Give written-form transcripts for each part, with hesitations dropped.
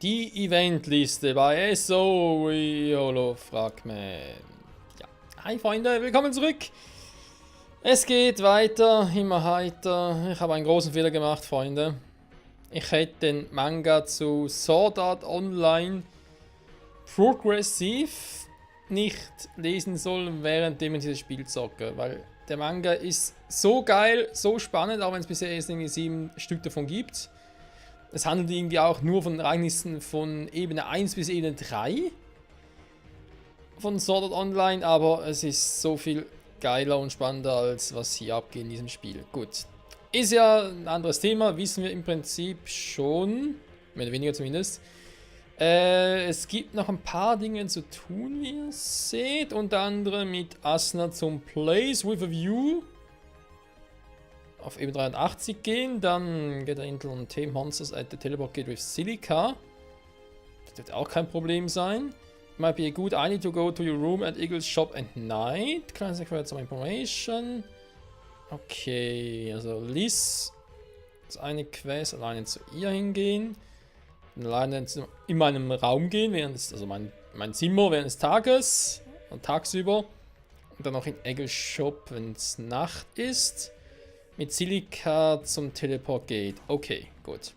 Die Eventliste bei SO YOLO Fragment. Ja. Hi Freunde, willkommen zurück. Es geht weiter, immer heiter. Ich habe einen großen Fehler gemacht, Freunde. Ich hätte den Manga zu Sword Art Online Progressive nicht lesen sollen, währenddem ich dieses Spiel zocke, weil der Manga ist so geil, so spannend, auch wenn es bisher erst irgendwie 7 Stück davon gibt. Es handelt irgendwie auch nur von Ereignissen von Ebene 1 bis Ebene 3 von Sword Art Online, aber es ist so viel geiler und spannender, als was hier abgeht in diesem Spiel. Gut, ist ja ein anderes Thema, wissen wir im Prinzip schon, mehr oder weniger zumindest. Es gibt noch ein paar Dinge zu tun, wie ihr seht, unter anderem mit Asuna zum Place with a View auf Ebene 83 gehen, dann get into on Tame Monsters at the Teleport Gate with Silica. Das wird auch kein Problem sein. Might be a good idea to go to your room at Eagle's Shop at night. Can I require some information? Okay, also Liz ist eine Quest, alleine zu ihr hingehen. Alleine in meinem Raum gehen, also mein Zimmer während des Tages und tagsüber. Und dann noch in Eagle's Shop, wenn es Nacht ist. Mit Silica zum Teleport Gate. Okay, gut.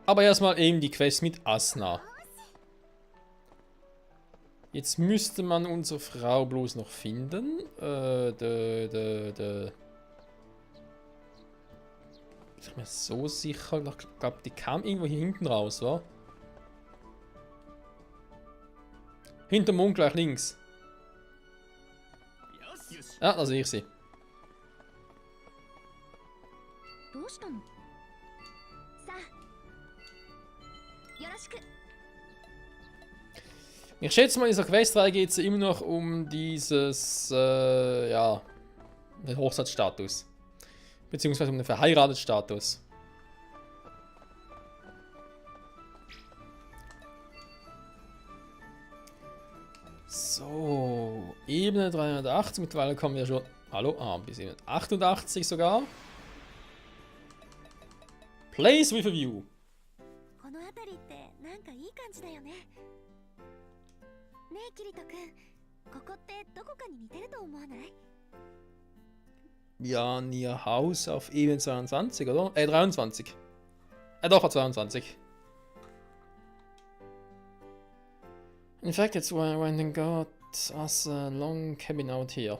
Aber erstmal eben die Quest mit Asuna. Jetzt müsste man unsere Frau bloß noch finden. Ich bin mir so sicher. Ich glaube, die kam irgendwo hier hinten raus, wa? Hinterm Mond gleich links. Ja, da sehe ich sie. Ich schätze mal, in dieser Questreihe geht es immer noch um dieses, ja, den Hochzeitsstatus. Beziehungsweise um den Verheiratetstatus. So, Ebene 380, mittlerweile kommen wir schon, hallo, bis Ebene 88 sogar. Place with a View. Ja, ihr Haus auf Ebene 22, oder? 23. Doch, 22. In fact, it's where I went and got us a long cabin out here.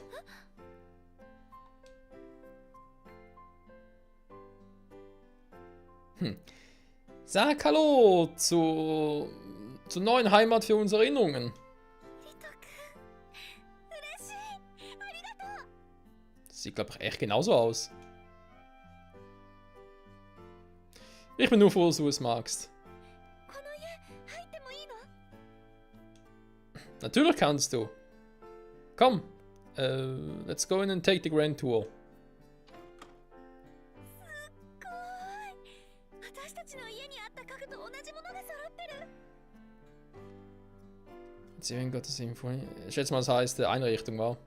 Sag Hallo zur neuen Heimat für unsere Erinnerungen. Sieht, glaube ich, echt genauso aus. Ich bin nur froh, dass du es magst. Natürlich kannst du. Komm, let's go in and take the grand tour. Jetzt sehen wir Gottes Info. Ich schätze mal, das heißt Einrichtung, war.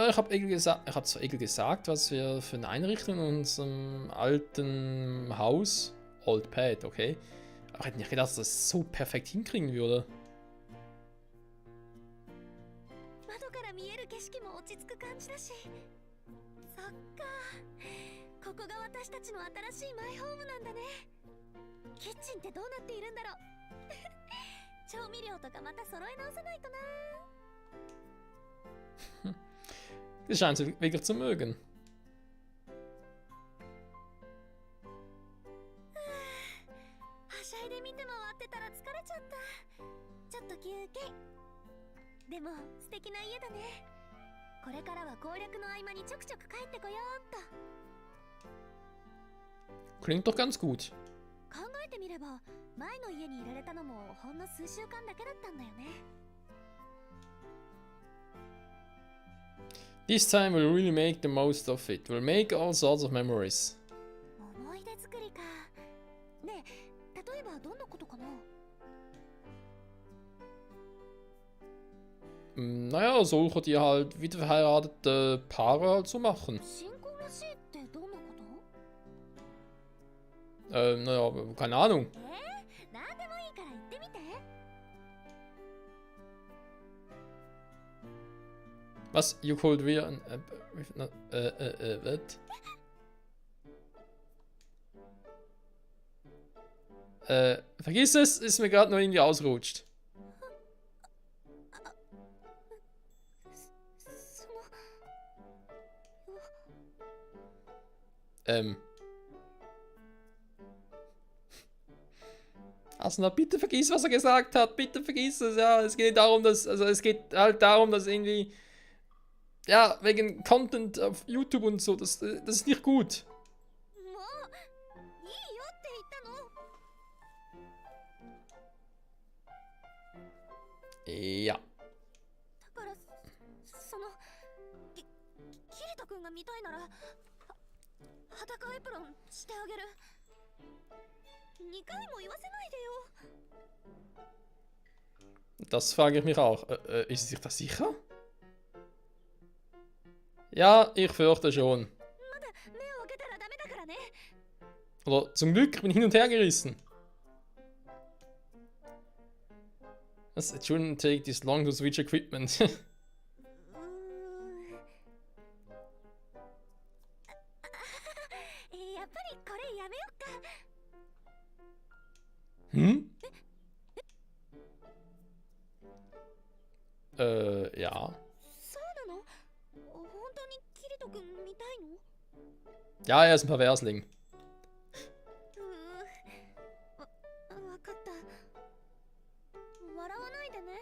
Ich habe zu Egel gesagt, was wir für eine Einrichtung in unserem alten Haus, Old Pad, okay. Aber ich hätte nicht gedacht, dass das so perfekt hinkriegen würde. Das scheint sie wirklich zu mögen. Klingt doch ganz gut. This time we'll really make the most of it. We'll make all sorts of memories. 思い出作りか。ねえ、例えばどんなことかな？ Naja, solche, die halt wieder verheiratete Paare halt so machen. 新婚らしいってどんなこと？ Naja, keine Ahnung. なんでもいいから言ってみて。 Was? You called wir an what? Vergiss es, ist mir gerade noch irgendwie ausgerutscht. その Also, na, bitte vergiss, was er gesagt hat. Bitte vergiss es, ja. Es geht darum, dass. Also, es geht halt darum, dass irgendwie. Ja, wegen Content auf YouTube und so. Das ist nicht gut. もういいよって言ったの。 Ja. だからそのキリト君が見たいなら裸エプロンしてあげる。2回も言わせないでよ。 Das frage ich mich auch. Ist sich das sicher? Ja, ich fürchte schon. まだ目を開けたらダメだからね。 Oder zum Glück, ich bin hin und her gerissen. Was? It shouldn't take this long to switch equipment. やっぱりこれやめよっか。 Hm? Ja. そうなの？本当にキリト君見たいの？ Ja, er ist ein Perversling. わかった。笑わないでね。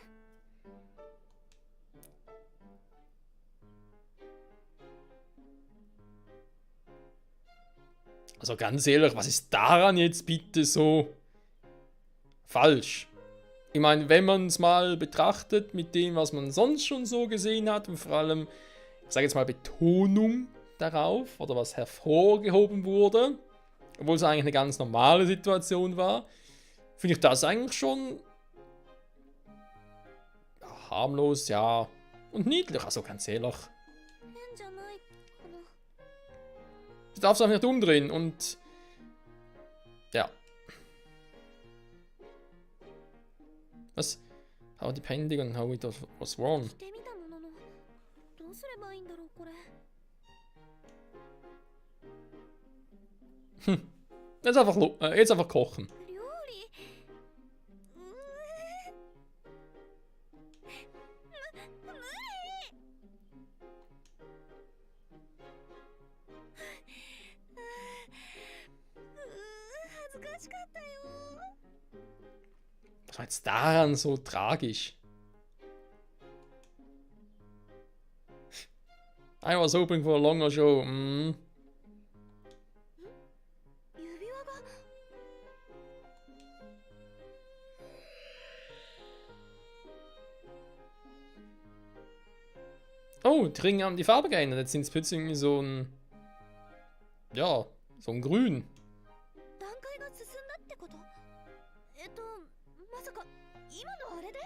Also ganz ehrlich, was ist daran jetzt bitte so falsch? Ich meine, wenn man es mal betrachtet mit dem, was man sonst schon so gesehen hat und vor allem, ich sage jetzt mal Betonung darauf oder was hervorgehoben wurde, obwohl es eigentlich eine ganz normale Situation war, finde ich das eigentlich schon harmlos, ja, und niedlich, also ganz ehrlich. 変じゃないかな。 Du darfst auch nicht umdrehen und ja. Was? How depending on how it was worn. 着てみたものの、どうすればいいんだろうこれ。 Jetzt einfach kochen. 料理。無理。恥ずかしかったよ。 Was war jetzt daran so tragisch? I was hoping for a longer show. 指輪が。 Oh, die Ringe haben die Farbe geändert. Jetzt sind es plötzlich irgendwie so ein. Ja, so ein Grün. 段階が進んだってこと？まさか今のあれで？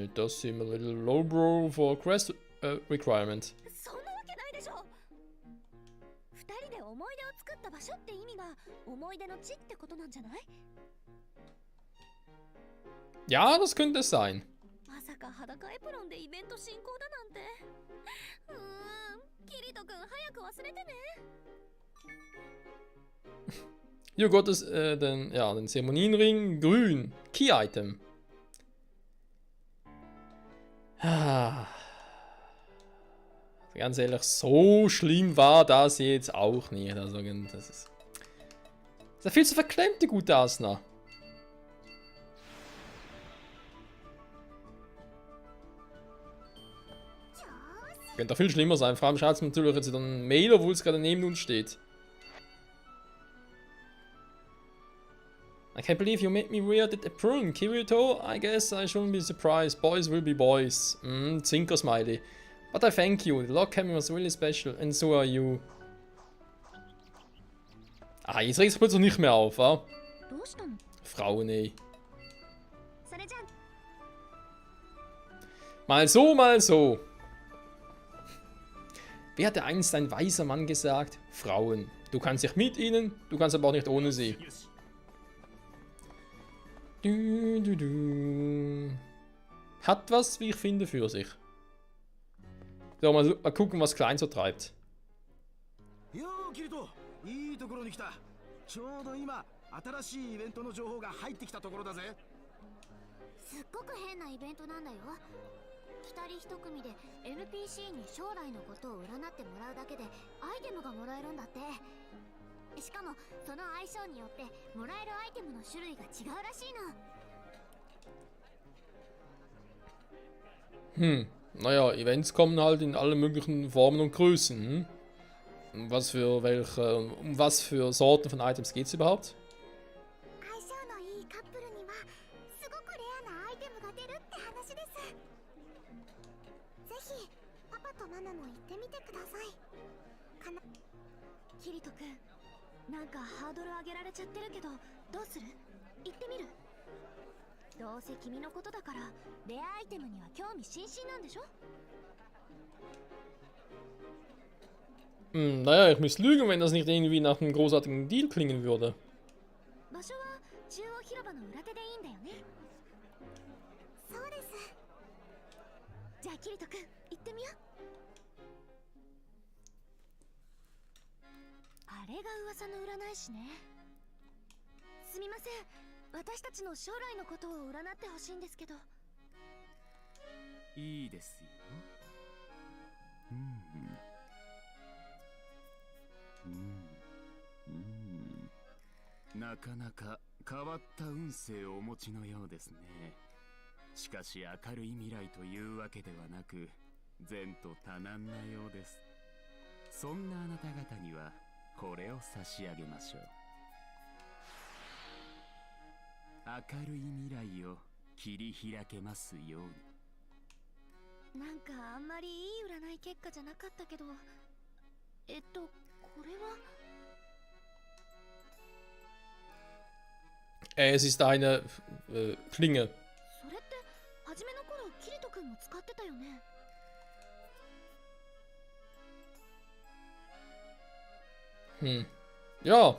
It does seem a little lowbrow for a quest requirement. そんなわけないでしょ。二人で思い出を作った場所って意味が思い出の地ってことなんじゃない？ Ja, das könnte es sein. まさか裸エプロンでイベント進行だなんて。キリト君早く忘れてね。 Hier Gott ist den Zeremonienring grün. Key Item. Ganz ehrlich, so schlimm war das jetzt auch nicht. Also, das ist viel zu verklemmt, die gute Asna. Könnte auch viel schlimmer sein. Vor allem schaut es natürlich jetzt wieder ein Mail, obwohl es gerade neben uns steht. I can't believe you made me weird at the prune. Kirito, I guess I shouldn't be surprised. Boys will be boys. Zinker Smiley. But I thank you. The log cabin was really special. And so are you. Ah, jetzt regt sich plötzlich nicht mehr auf, ah? Frauen, ey. Mal so, mal so. Wer hatte einst ein weiser Mann gesagt? Frauen. Du kannst dich mit ihnen, du kannst aber auch nicht ohne sie. Hat was, wie ich finde, für sich. So, mal gucken, was Klein so treibt. Naja, Events kommen halt in allen möglichen Formen und Größen. Um was für Sorten von Items geht's überhaupt? Naja, ich müsste lügen, wenn das nicht irgendwie nach einem großartigen Deal klingen würde.なかなか変わった運勢をお持ちのようですね。しかし明るい未来というわけではなく、前途多難なようです。そんなあなた方にはこれを差し上げましょう。明るい未来を切り開けますように。なんかあんまりいい占い結果じゃなかったけど、これはEs ist eine Klinge. それって初めの頃キリト君も使ってたよね。Ja,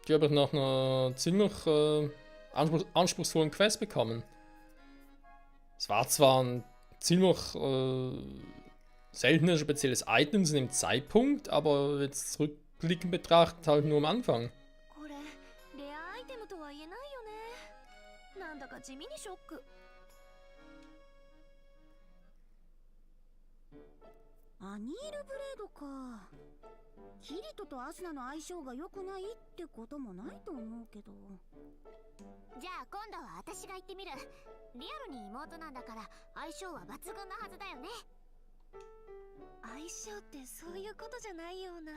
die habe ich nach einer ziemlich anspruchsvollen Quest bekommen. Es war zwar ein ziemlich seltenes, spezielles Item zu dem Zeitpunkt, aber jetzt zurückblickend betrachtet halt nur am Anfang. これレアアイテムとは言えないよね。なんだか地味にショック。アニールブレードか。キリトとアスナの相性が良くないってこともないと思うけど。じゃあ今度は私が行ってみる。リアルに妹なんだから相性は抜群なはずだよね。相性ってそういうことじゃないような。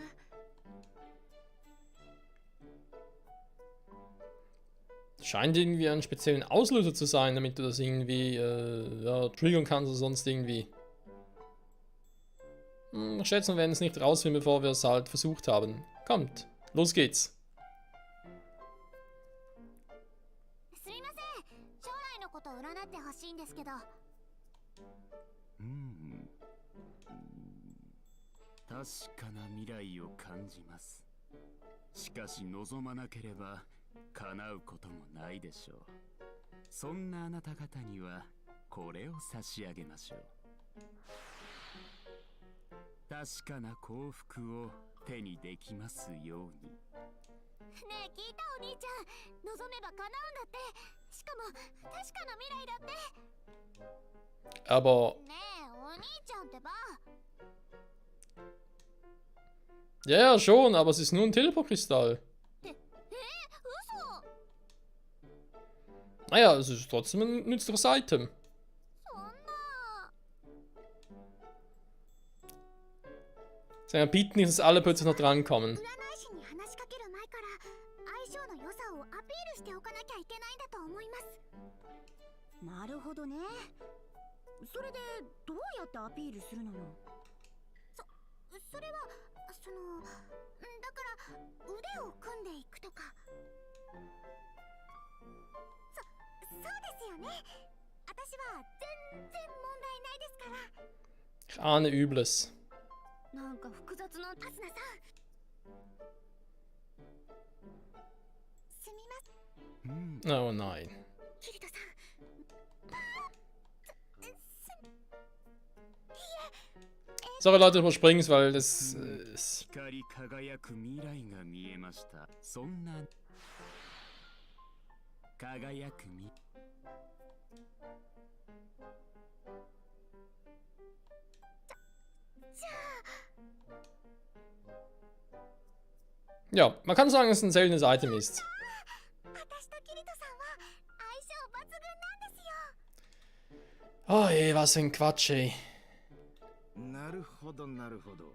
Scheint irgendwie einen speziellen Auslöser zu sein, damit du das irgendwie triggern kannst oder sonst irgendwie. Ich schätze, wir werden es nicht rausfinden, bevor wir es halt versucht haben. Kommt, los geht's. Hm. 確かな未来を感じます。しかし望まなければ叶うこともないでしょう。そんなあなた方にはこれを差し上げましょう。確かな幸福を手にできますように。ねえ、聞いたお兄ちゃん。望めば叶うんだって。しかも確かな未来だって。Aber ねえ、お兄ちゃんってば。Ja, ja, schon, aber es ist nur ein Teleportkristall. Naja, es ist trotzdem ein nützliches Item. Sie bieten nicht, dass alle plötzlich noch drankommen. をアピールしておかなきゃいけないんだと思います。なるほどね。それでどうやってアピールするのよ。それはだから腕を組んでいくとか。そうですよね。私は全然問題ないですから。Ich ahne Übles. なんか複雑なアスナさん。すみません。Oh nein. キリトさん。Sorry Leute, überspringen es, weil das ist... 光り輝く未来が見えました。そんな輝く未 Ja, man kann sagen, dass es ein seltenes Item ist. 私とキリトさんは相性抜群なんですよ。 Oh je, was für ein Quatsch, ey. なるほどなるほど。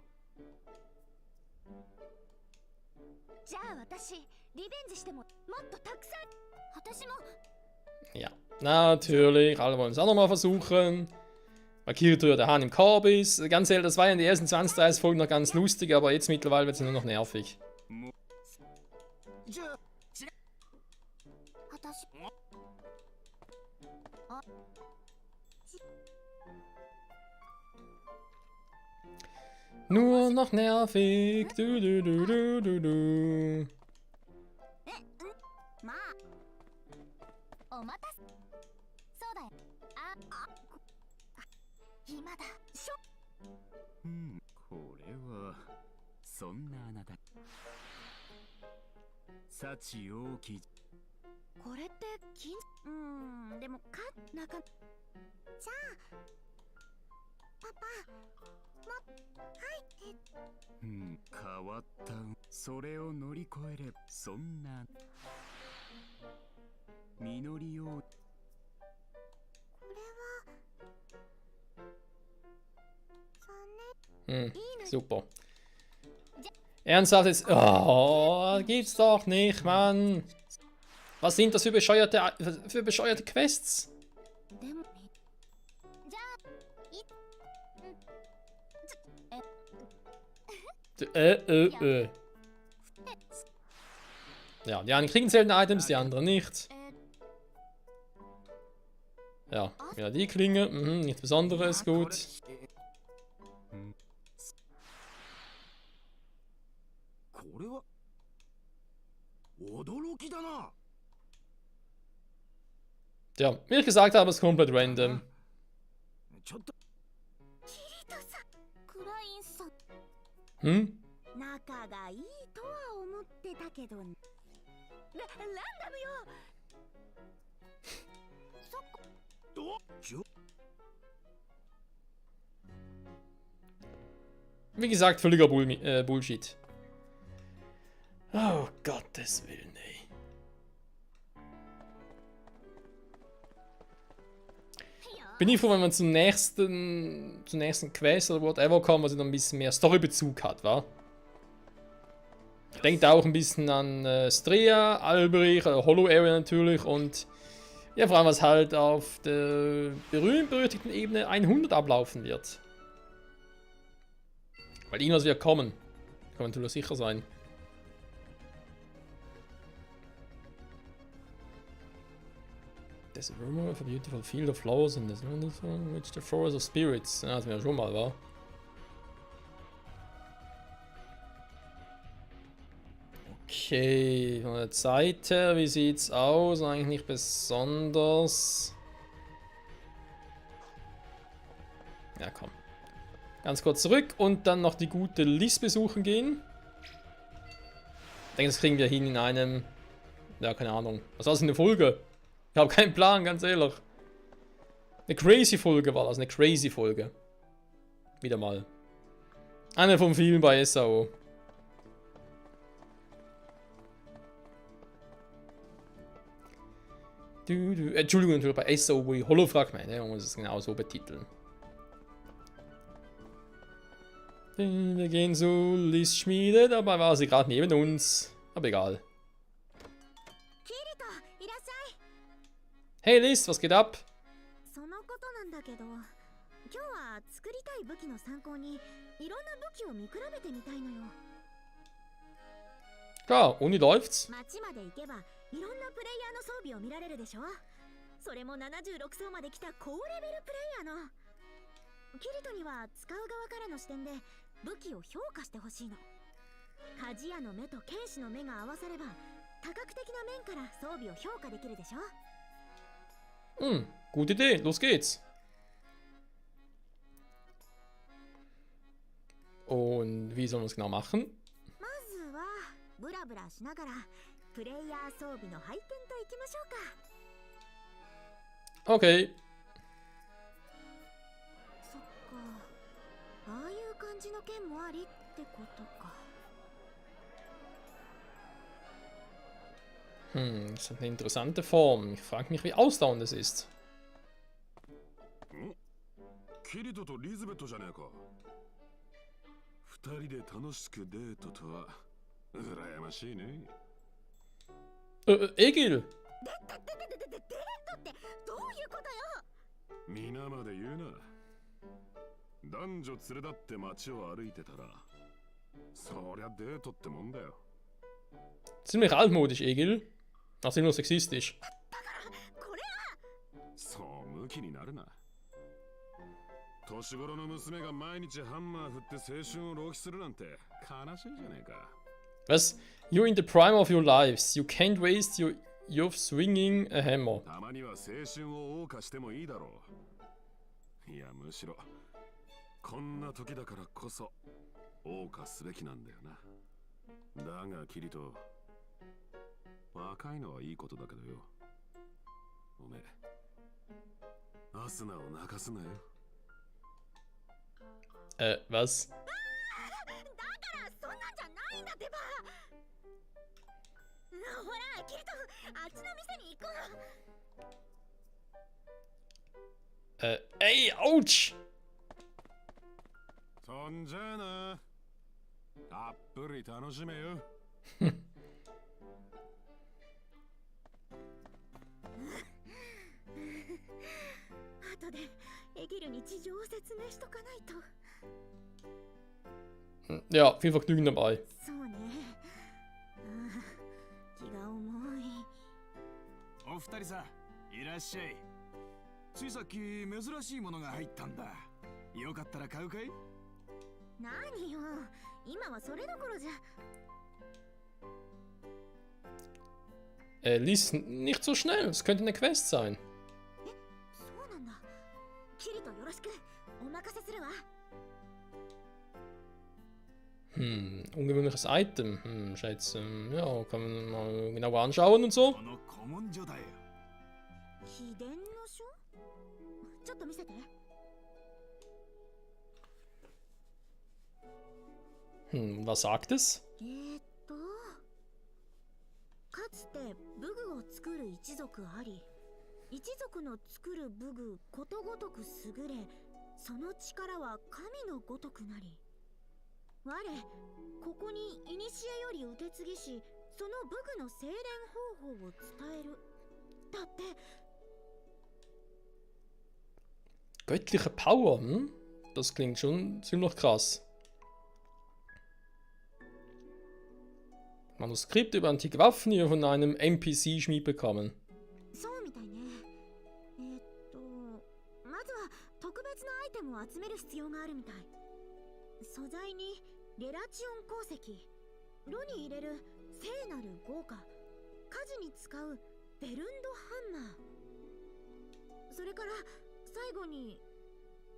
じゃあ私リベンジしてももっとたくさん。私も。 Ja, natürlich. Alle wollen es auch nochmal versuchen. Weil Kirito ja der Hahn im Korb ist. Ganz ehrlich, das war ja in den ersten 20, 30 Folgen noch ganz lustig, aber jetzt mittlerweile wird es nur noch nervig. じゃあ、私。あ。 Nur noch nervig. Du, du, du, du, du, du. まあ。お待たせ。そうだよ。今だ。これはそんなあなた幸大きこれって金。でも中。じゃあ。パパ。はい変わったそれを乗り越えればそんな実りをこれは Super. Ernsthaft jetzt. Oh, gibt's doch nicht, Mann. Was sind das für bescheuerte Quests? でもじゃあ Ja, die einen kriegen seltene Items, die anderen nicht. Ja, ja, die Klinge, nichts Besonderes, gut. Ja, wie ich gesagt habe, ist komplett random. ちょっと。キリトさん、クラインさん。仲がいいとは思ってたけど。ランダムよ。そっか。Wie gesagt, völliger Bullshit. Oh, Gottes Willen, ey. Bin ich froh, wenn man zum nächsten Quest oder whatever kommt, was noch ein bisschen mehr Storybezug hat, wa? Denkt auch ein bisschen an Strea, Alberich, Hollow Area natürlich und ja, vor allem was halt auf der berühmt-berüchtigten Ebene 100 ablaufen wird. Weil irgendwas wird kommen. Kann man natürlich sicher sein. There's a rumor of a beautiful field of flowers and there's wonderful which the forest of spirits. Ja, das wäre schon mal, wa? Okay, von der Zeit her, wie sieht's aus? Eigentlich nicht besonders. Ja, komm. Ganz kurz zurück und dann noch die gute Liz besuchen gehen. Ich denke, das kriegen wir hin in einem... Ja, keine Ahnung. Was war das in der Folge? Ich habe keinen Plan, ganz ehrlich. Eine crazy Folge war das, eine crazy Folge. Wieder mal. Eine von vielen bei SAO. Entschuldigung, natürlich bei SAO Holofragment, man muss es genau so betiteln. Wir gehen zu Liz Schmiede, dabei war sie gerade neben uns. Aber egal. Hey Liz, was geht ab? そのことなんだけど、今日は作りたい武器の参考にいろんな武器を見比べてみたいのよ。 Klar, Uni läuft's. 街まで行けばいろんなプレイヤーの装備を見られるでしょ。それも76層まで来た高レベルプレイヤーの。キリトには使う側からの視点で武器を評価してほしいの。鍛冶屋の目と剣士の目が合わされば多角的な面から装備を評価できるでしょ。 Gute Idee, los geht's. Und wie sollen wir es genau machen? まずはブラブラしながらプレイヤー装備の拝見といきましょうか。 Okay. そっか、ああいう感じの剣もありってことか。 Das ist eine interessante Form. Ich frage mich, wie ausdauernd es ist. キリトとリズベットじゃねえか。二人で楽しくデートとは羨ましいね。Egil! デートってどういうことよ。皆まで言うな。男女連れだって街を歩いてたら、そりゃデートってもんだよ。 Ziemlich altmodisch, Egil. Ach, ziemlich sexistisch. これそう向きになるな。年頃の娘が毎日ハンマー振って青春を浪費するなんて悲しいじゃねえか。 Was? You're in the prime of your lives. You can't waste your youth swinging a hammer. たまには青春を謳歌してもいいだろう。いや、むしろこんな時だからこそ謳歌すべきなんだよな。だがキリト、若いのはいいことだけどよ。おめえ、アスナを泣かすなよ。 Was? だからそんなんじゃないんだってば。ほらキリト、あっちの店に行こう。 Ey, ouch! そんじゃあな、たっぷり楽しめよ。後でエギルに事情を説明しとかないと。 Ja, viel Vergnügen dabei. そうね。気が重い。お二人さんいらっしゃい。ついさっき珍しいものが入ったんだ。よかったら買うかい？何よ、今はそれどころじゃ。 Lies nicht so schnell. Es könnte eine Quest sein. そうなんだ。キリトよろしく。お任せするわ。 Ungewöhnliches Item. Schätze. Ja, kann man mal genauer anschauen und so. この古文書だよ。秘伝の書？ちょっと見せて。 Was sagt es? かつて武具を作る一族あり、一族の作る武具ことごとく優れ、その力は神のごとくなり。我ここに古より受け継ぎし、その武具の精錬方法を伝える。だって。 Göttliche Power, Das klingt schon ziemlich krass. Manuskript über antike Waffen, die wir von einem NPC-Schmied bekommen. そうみたいね。まずは特別なアイテムを集める必要があるみたい。素材にレラチオン鉱石、炉に入れる聖なる豪華、火事に使うベルンドハンマー、それから最後に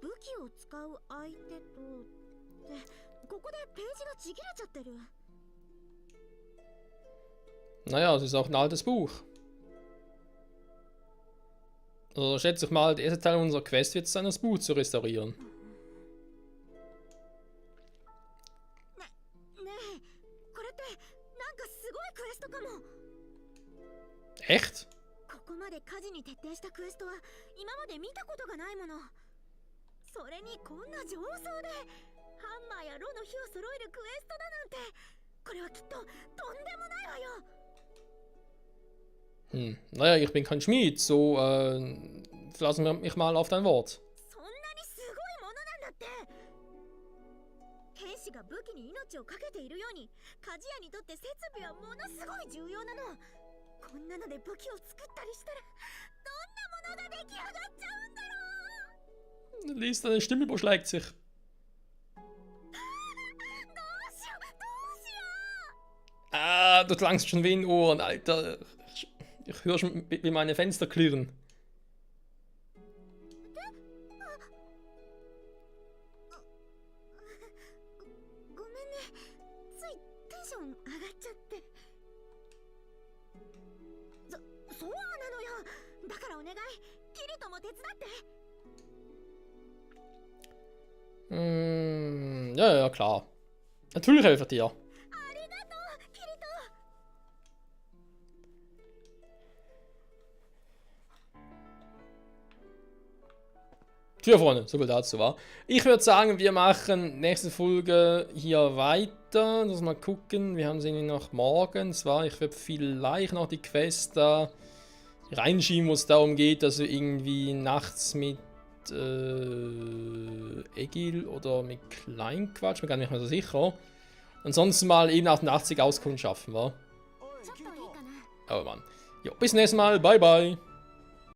武器を使う相手と。で、ここでページがちぎれちゃってる。 Naja, es ist auch ein altes Buch. Also schätze ich mal, der erste Teil unserer Quest wird sein, das Buch zu restaurieren. ねえ、これってなんかすごいクエストかも。 Echt? ここまで火事に徹底したクエストは今まで見たことがないもの。それにこんな上層でハンマーや炉の火を揃えるクエストだなんて、これはきっととんでもないわよ。Naja, ich bin kein Schmied, so verlassen wir mich mal auf dein Wort. そんなにすごいものなんだって。兵士が武器に命を懸けているように、鍛冶屋にとって設備はものすごい重要なの。こんなので武器を作ったりしたら、どんなものが出来上がっちゃうんだろう。 Lies, deine Stimme überschlägt sich. どうしよう、どうしよう。 Ah, du klangst schon wie in Ohren, Alter. Ich höre schon, wie meine Fenster klirren. ごめんね、ついテンション上がっちゃって。そうなのよ。だからお願い、キリトも手伝って。 Ja, ja, klar. Natürlich helfe ich dir. ありがとう、キリト。 Tür vorne, so viel dazu war. Ich würde sagen, wir machen nächste Folge hier weiter. Lass mal gucken, wir haben sie noch morgen. Zwar, ich würde vielleicht noch die Quest da reinschieben, wo es darum geht, dass wir irgendwie nachts mit Egil oder mit Kleinquatsch, bin gar nicht mehr so sicher. Ansonsten mal eben 88 auskundschaften, wa? ちょっといいかな。 Oh Mann. Jo, bis nächstes Mal, bye bye.